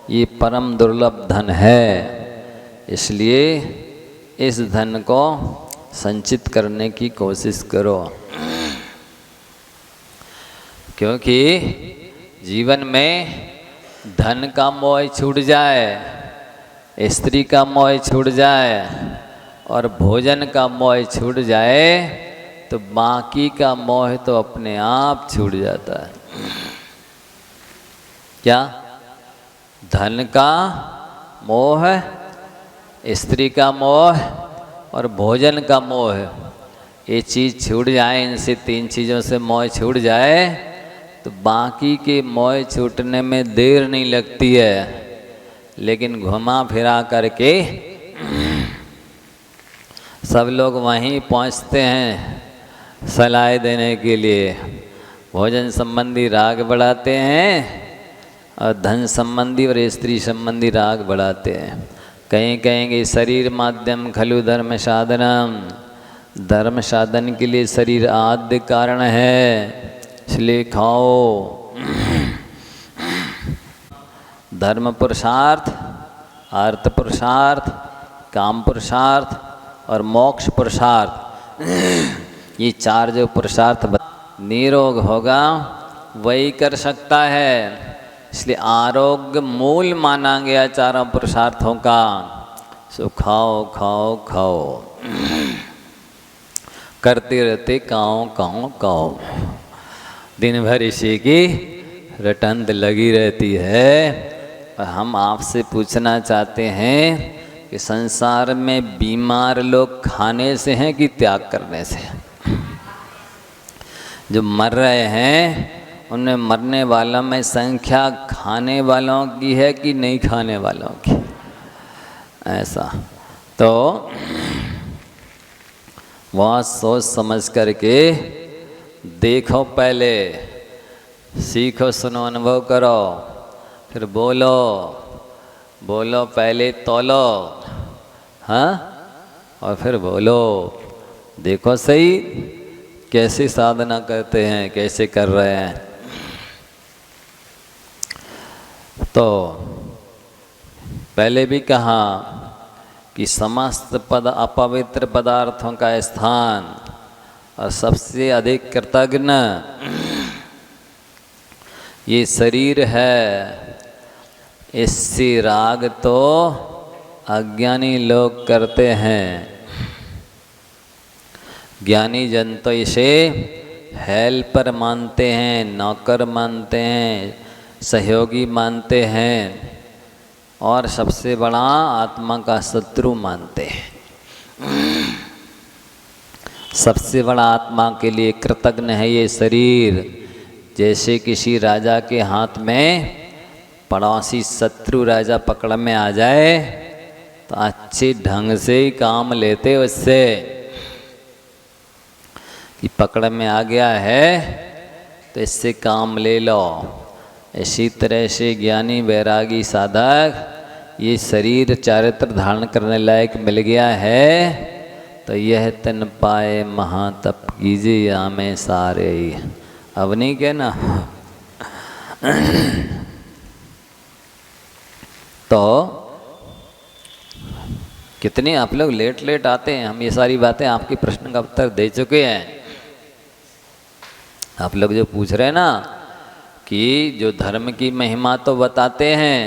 ये परम दुर्लभ धन है। इसलिए इस धन को संचित करने की कोशिश करो, क्योंकि जीवन में धन का मोह छूट जाए, स्त्री का मोह छूट जाए और भोजन का मोह छूट जाए तो बाकी का मोह तो अपने आप छूट जाता है। क्या? धन का मोह, स्त्री का मोह और भोजन का मोह, ये चीज़ छूट जाए, इनसे तीन चीज़ों से मोह छूट जाए तो बाकी के मोह छूटने में देर नहीं लगती है। लेकिन घुमा फिरा करके सब लोग वहीं पहुंचते हैं सलाह देने के लिए। भोजन संबंधी राग बढ़ाते हैं और धन संबंधी और स्त्री संबंधी राग बढ़ाते हैं। कहीं कहेंगे शरीर माध्यम खलु धर्म साधनम, धर्म साधन के लिए शरीर आद्य कारण है, इसलिए खाओ। धर्म पुरुषार्थ, अर्थ पुरुषार्थ, काम पुरुषार्थ और मोक्ष पुरुषार्थ, ये चार जो पुरुषार्थ निरोग होगा वही कर सकता है। इसलिए आरोग्य मूल माना गया चारों पुरुषार्थों का। सो खाओ खाओ खाओ, करते रहते काओ काओ काओ, दिन भर इसी की रटंत लगी रहती है। और हम आपसे पूछना चाहते हैं कि संसार में बीमार लोग खाने से हैं कि त्याग करने से? जो मर रहे हैं उनमें मरने वालों में संख्या खाने वालों की है कि नहीं खाने वालों की? ऐसा तो वहाँ सोच समझ करके देखो, पहले सीखो, सुनो, अनुभव करो, फिर बोलो। बोलो पहले तौलो, हाँ, और फिर बोलो। देखो सही कैसे साधना करते हैं, कैसे कर रहे हैं। तो पहले भी कहा कि समस्त अपवित्र पदार्थों का स्थान और सबसे अधिक कृतज्ञ ये शरीर है। इससे राग तो अज्ञानी लोग करते हैं। ज्ञानी जन तो इसे हेल्पर मानते हैं, नौकर मानते हैं, सहयोगी मानते हैं और सबसे बड़ा आत्मा का शत्रु मानते हैं। सबसे बड़ा आत्मा के लिए कृतज्ञ है ये शरीर। जैसे किसी राजा के हाथ में पड़ोसी शत्रु राजा पकड़ में आ जाए तो अच्छे ढंग से ही काम लेते उससे कि पकड़ में आ गया है तो इससे काम ले लो। इसी तरह से ज्ञानी वैरागी साधक ये शरीर चारित्र धारण करने लायक मिल गया है तो यह तन पाए महातप कीजिए या में सारे ही। अब नहीं कहना। तो कितने आप लोग लेट लेट आते हैं। हम ये सारी बातें आपके प्रश्न का उत्तर दे चुके हैं। आप लोग जो पूछ रहे हैं ना कि जो धर्म की महिमा तो बताते हैं,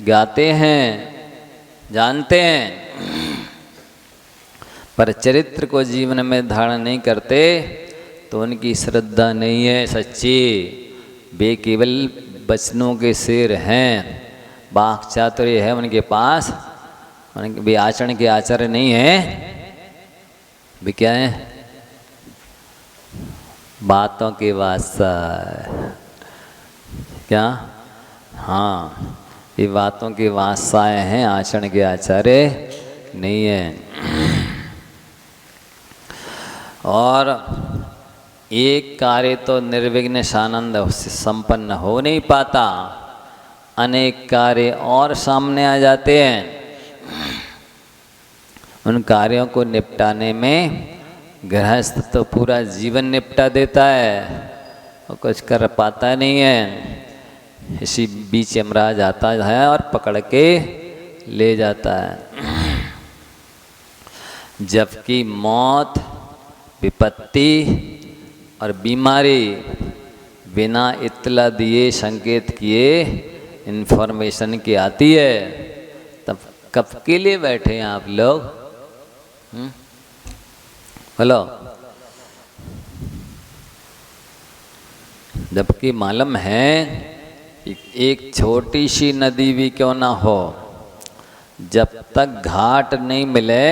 गाते हैं, जानते हैं, पर चरित्र को जीवन में धारण नहीं करते तो उनकी श्रद्धा नहीं है सच्ची। वे केवल वचनों के शेर हैं, वाक् चातुर्य है उनके पास, वे आचरण के आचार्य नहीं है। वे क्या है? बातों के वास्ता। क्या? हाँ, ये बातों के वास्ताएं हैं, आचरण के आचार्य नहीं है। और एक कार्य तो निर्विघ्न सानंद से संपन्न हो नहीं पाता, अनेक कार्य और सामने आ जाते हैं। उन कार्यों को निपटाने में गृहस्थ तो पूरा जीवन निपटा देता है और कुछ कर पाता नहीं है। इसी बीच यमराज आता है और पकड़ के ले जाता है। जबकि मौत, विपत्ति और बीमारी बिना इत्तला दिए, संकेत किए, इन्फॉर्मेशन की आती है। तब कब के लिए बैठे हैं आप लोग? हेलो। जबकि मालूम है एक छोटी सी नदी भी क्यों ना हो, जब तक घाट नहीं मिले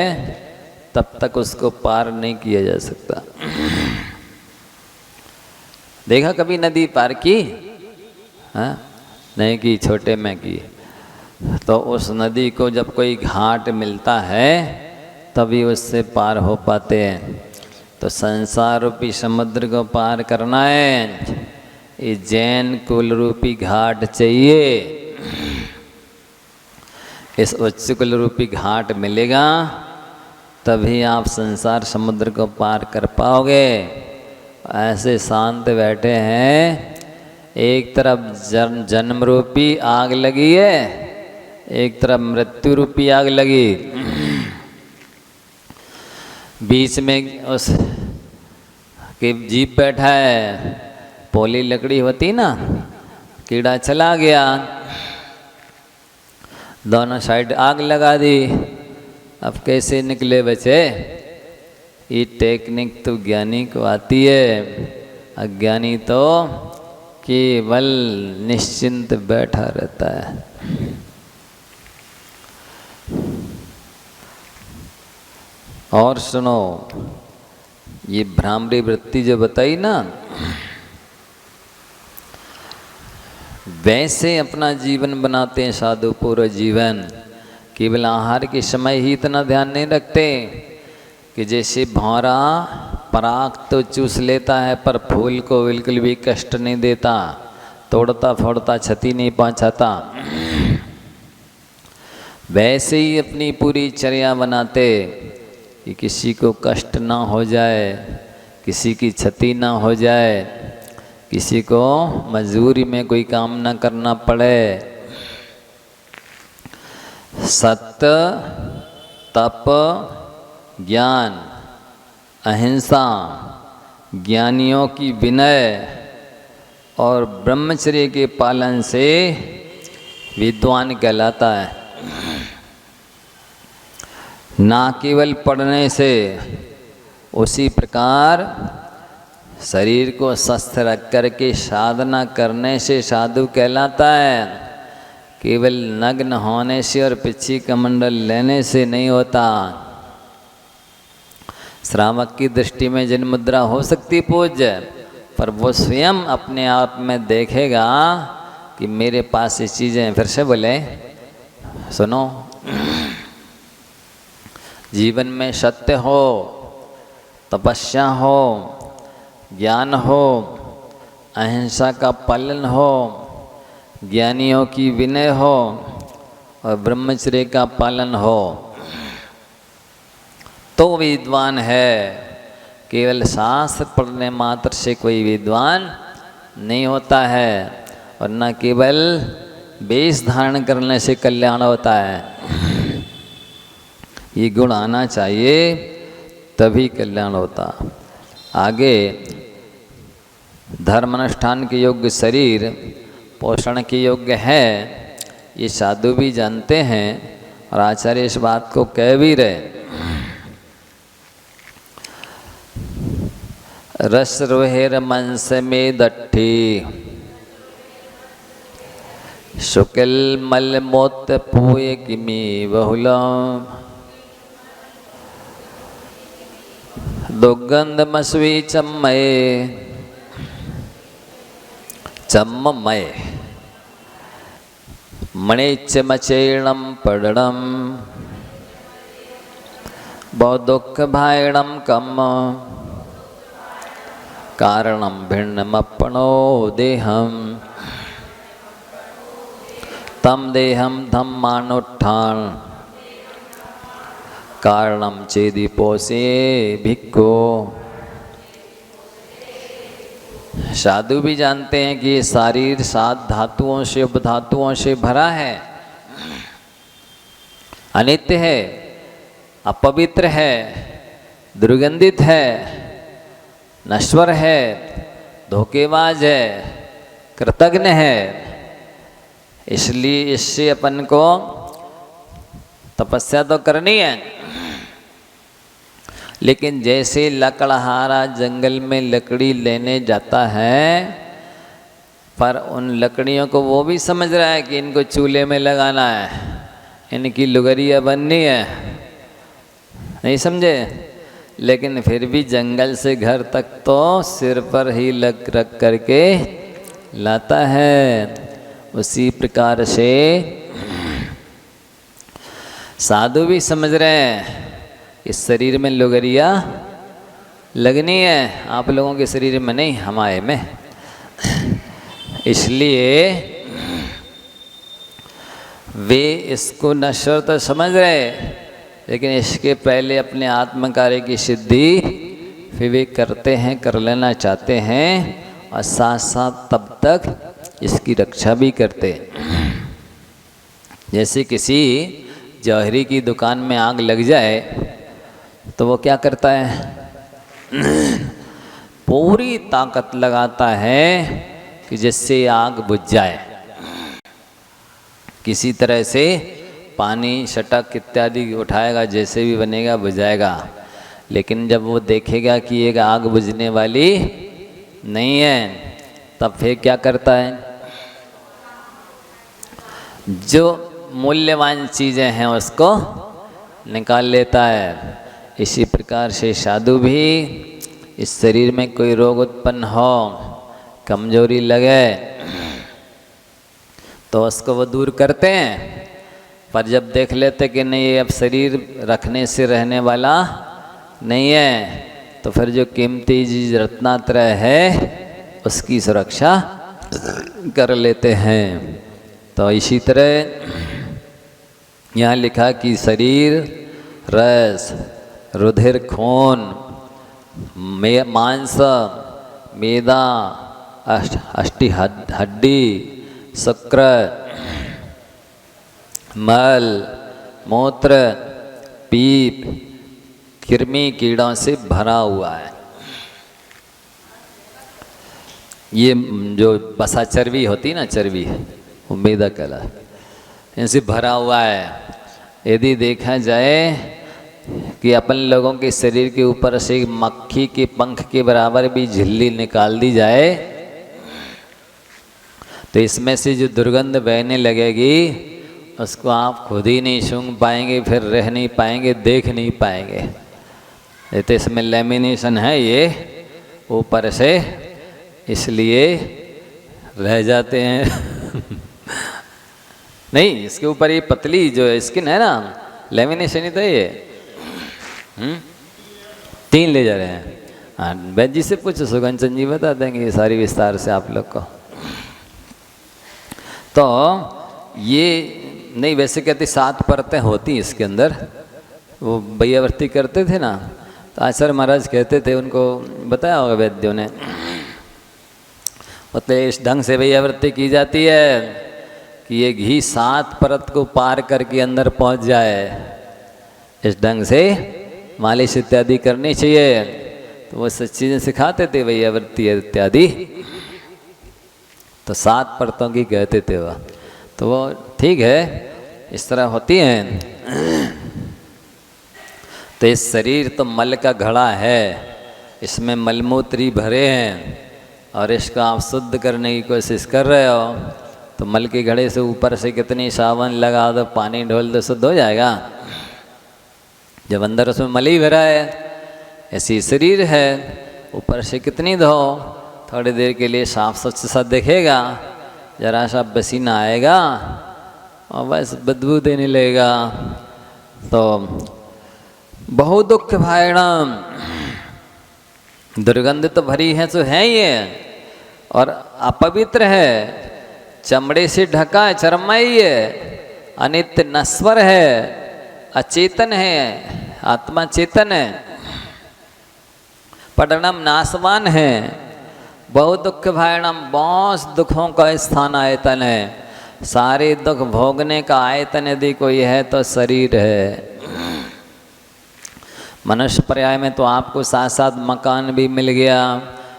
तब तक उसको पार नहीं किया जा सकता। देखा कभी नदी पार की? हाँ, नहीं की, छोटे में की। तो उस नदी को जब कोई घाट मिलता है तभी उससे पार हो पाते हैं। तो संसार रूपी समुद्र को पार करना है, ये जैन कुल रूपी घाट चाहिए। इस उच्च कुल रूपी घाट मिलेगा तभी आप संसार समुद्र को पार कर पाओगे। ऐसे शांत बैठे हैं, एक तरफ जन्म रूपी आग लगी है, एक तरफ मृत्यु रूपी आग लगी। बीच में उस के जीप बैठा है, पोली लकड़ी होती ना, कीड़ा चला गया, दोनों साइड आग लगा दी। अब कैसे निकले बचे? ये टेक्निक तो ज्ञानी को आती है, अज्ञानी तो केवल निश्चिंत बैठा रहता है। और सुनो, ये भ्रामरी वृत्ति जो बताई ना, वैसे अपना जीवन बनाते हैं साधु पूर्व जीवन। केवल आहार के समय ही इतना ध्यान नहीं रखते कि जैसे भौरा पराग तो चूस लेता है पर फूल को बिल्कुल भी कष्ट नहीं देता, तोड़ता फोड़ता क्षति नहीं पहुंचाता, वैसे ही अपनी पूरी चर्या बनाते कि किसी को कष्ट ना हो जाए, किसी की क्षति ना हो जाए, किसी को मजबूरी में कोई काम ना करना पड़े। सत्य, तप, ज्ञान, अहिंसा, ज्ञानियों की विनय और ब्रह्मचर्य के पालन से विद्वान कहलाता है। ना केवल पढ़ने से, उसी प्रकार शरीर को स्वस्थ रख कर के साधना करने से साधु कहलाता है। केवल नग्न होने से और पिछी कमंडल लेने से नहीं होता। श्रावक की दृष्टि में जिन मुद्रा हो सकती पूज्य, पर वो स्वयं अपने आप में देखेगा कि मेरे पास ये चीज़ें। फिर से बोले, सुनो, जीवन में सत्य हो, तपस्या हो, ज्ञान हो, अहिंसा का पालन हो, ज्ञानियों की विनय हो और ब्रह्मचर्य का पालन हो, तो विद्वान है। केवल शास्त्र पढ़ने मात्र से कोई विद्वान नहीं होता है, और न केवल वेश धारण करने से कल्याण होता है। ये गुण आना चाहिए तभी कल्याण होता। आगे धर्म अनुष्ठान के योग्य शरीर पोषण के योग्य है, ये साधु भी जानते हैं और आचार्य इस बात को कह भी रहे। रस रोहेर मंस में दट्ठी, शुक्ल मल मोत पुए किमी बहुलम, दुर्गंध मस्वी चम्मय चम्ममय, मणिच मचेणम पडणम, बहुदुख भायणम कम, कारणम भिन्नमपणो देहम, तम देहम धम्मानुष्ठान, कारणम चेदि पोषे भिक्खो। साधु भी जानते हैं कि ये शरीर 7 धातुओं से उपधातुओं से भरा है, अनित्य है, अपवित्र है, दुर्गंधित है, नश्वर है, धोखेबाज है, कृतघ्न है। इसलिए इससे अपन को तपस्या तो करनी है। लेकिन जैसे लकड़हारा जंगल में लकड़ी लेने जाता है, पर उन लकड़ियों को वो भी समझ रहा है कि इनको चूल्हे में लगाना है, इनकी लुगरिया बननी है, नहीं समझे? लेकिन फिर भी जंगल से घर तक तो सिर पर ही रख करके लाता है। उसी प्रकार से साधु भी समझ रहे हैं इस शरीर में लुगरिया लगनी है, आप लोगों के शरीर में नहीं, हमारे में। इसलिए वे इसको नश्वर तो समझ रहे, लेकिन इसके पहले अपने आत्म कार्य की सिद्धि फिर वे करते हैं, कर लेना चाहते हैं, और साथ साथ तब तक इसकी रक्षा भी करते। जैसे किसी जौहरी की दुकान में आग लग जाए तो वो क्या करता है? पूरी ताकत लगाता है कि जिससे आग बुझ जाए, किसी तरह से पानी शटक इत्यादि उठाएगा, जैसे भी बनेगा बुझाएगा। लेकिन जब वो देखेगा कि ये आग बुझने वाली नहीं है, तब फिर क्या करता है? जो मूल्यवान चीज़ें हैं उसको निकाल लेता है। इसी प्रकार से साधु भी इस शरीर में कोई रोग उत्पन्न हो, कमजोरी लगे, तो उसको वो दूर करते हैं। पर जब देख लेते कि नहीं ये अब शरीर रखने से रहने वाला नहीं है, तो फिर जो कीमती चीज रत्नात्रय है उसकी सुरक्षा कर लेते हैं। तो इसी तरह यहाँ लिखा कि शरीर रस, रुधिर, खून, मांस, मेदा, अष्टि हड्डी, शुक्र, मल, मूत्र, पीप, कृमि कीड़ों से भरा हुआ है। ये जो बसा चर्बी होती है ना, चर्बी, वो मेदा कहला, इनसे भरा हुआ है। यदि देखा जाए कि अपन लोगों के शरीर के ऊपर से मक्खी के पंख के बराबर भी झिल्ली निकाल दी जाए, तो इसमें से जो दुर्गंध बहने लगेगी उसको आप खुद ही नहीं सूंघ पाएंगे, फिर रह नहीं पाएंगे, देख नहीं पाएंगे। तो इसमें लेमिनेशन है ये ऊपर से, इसलिए रह जाते हैं। नहीं, इसके ऊपर ये पतली जो स्किन है ना, लेमिनेशन ही तो ये 3 ले जा रहे हैं। हाँ, वैद्य जी से पूछो, सुगंचन जी बता देंगे ये सारी विस्तार से आप लोग को। तो ये नहीं, वैसे कहते 7 परतें होती इसके अंदर, वो भैयावर्ती करते थे ना, तो आचार्य महाराज कहते थे, उनको बताया होगा वैद्यों ने, मतलब इस ढंग से भैयावर्ती की जाती है कि ये घी 7 परत को पार करके अंदर पहुंच जाए। इस ढंग से मालिश इत्यादि करनी चाहिए। तो वो सब चीज़ें सिखाते थे भैयावर्ती इत्यादि, तो 7 परतों की कहते थे वह। तो वो ठीक है, इस तरह होती हैं। तो इस शरीर तो मल का घड़ा है, इसमें मलमूत्री भरे हैं और इसको आप शुद्ध करने की कोशिश कर रहे हो, तो मल के घड़े से ऊपर से कितनी साबुन लगा दो, पानी ढोल दो, शुद्ध हो जाएगा? जब अंदर उसमें मल ही भरा है। ऐसी शरीर है, ऊपर से कितनी धो, थोड़ी देर के लिए साफ स्वच्छ सा दिखेगा, जरा सा पसीना आएगा और बस बदबू देने लगेगा। तो बहु दुख भाइणम, दुर्गंध तो भरी है तो है ये, और अपवित्र है, चमड़े से ढका है, चरमाई है, अनित्य नश्वर है, अचेतन है, आत्मा चेतन है, पटनम नाशवान है, बहु दुख भाइणम, बहुत दुखों का स्थान आयतन है। सारे दुख भोगने का आयतन यदि कोई है तो शरीर है। मनुष्य पर्याय में तो आपको साथ साथ मकान भी मिल गया,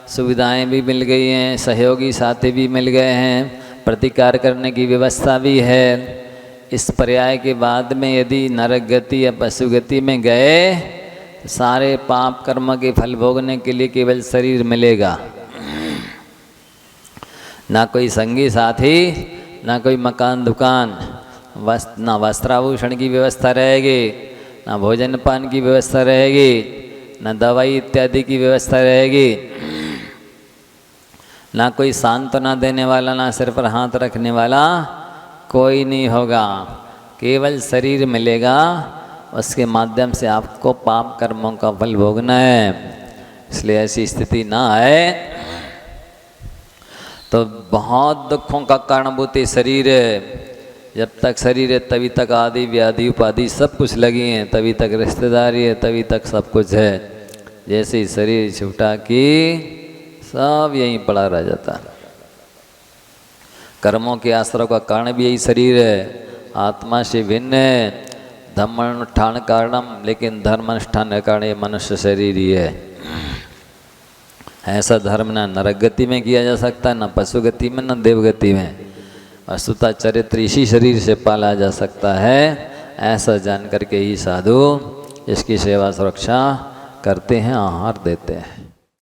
सुविधाएं भी मिल गई हैं, सहयोगी साथी भी मिल गए हैं, प्रतिकार करने की व्यवस्था भी है। इस पर्याय के बाद में यदि नरक गति या पशु गति में गए तो सारे पाप कर्म के फल भोगने के लिए केवल शरीर मिलेगा, ना कोई संगी साथी, ना कोई मकान दुकान, ना वस्त्राभूषण की व्यवस्था रहेगी, ना भोजन पान की व्यवस्था रहेगी, ना दवाई इत्यादि की व्यवस्था रहेगी, ना कोई सांत्वना देने वाला, ना सिर पर हाथ रखने वाला कोई नहीं होगा। केवल शरीर मिलेगा, उसके माध्यम से आपको पाप कर्मों का फल भोगना है। इसलिए ऐसी स्थिति ना आए। तो बहुत दुखों का कारणभूत शरीर है। जब तक शरीर है तभी तक आदि व्याधि उपाधि सब कुछ लगी हैं, तभी तक रिश्तेदारी है, तभी तक सब कुछ है। जैसे ही शरीर छूटा कि सब यहीं पड़ा रह जाता। कर्मों के आश्रय का कारण भी यही शरीर है, आत्मा से भिन्न है। धर्मानुष्ठान कारणम, लेकिन धर्म अनुष्ठान का कारण ये मनुष्य शरीर ही है। ऐसा धर्म ना नरक गति में किया जा सकता, ना पशु गति में, ना देव गति में। वस्तुतः चरित्र इसी शरीर से पाला जा सकता है। ऐसा जान करके ही साधु इसकी सेवा सुरक्षा करते हैं, आहार देते हैं।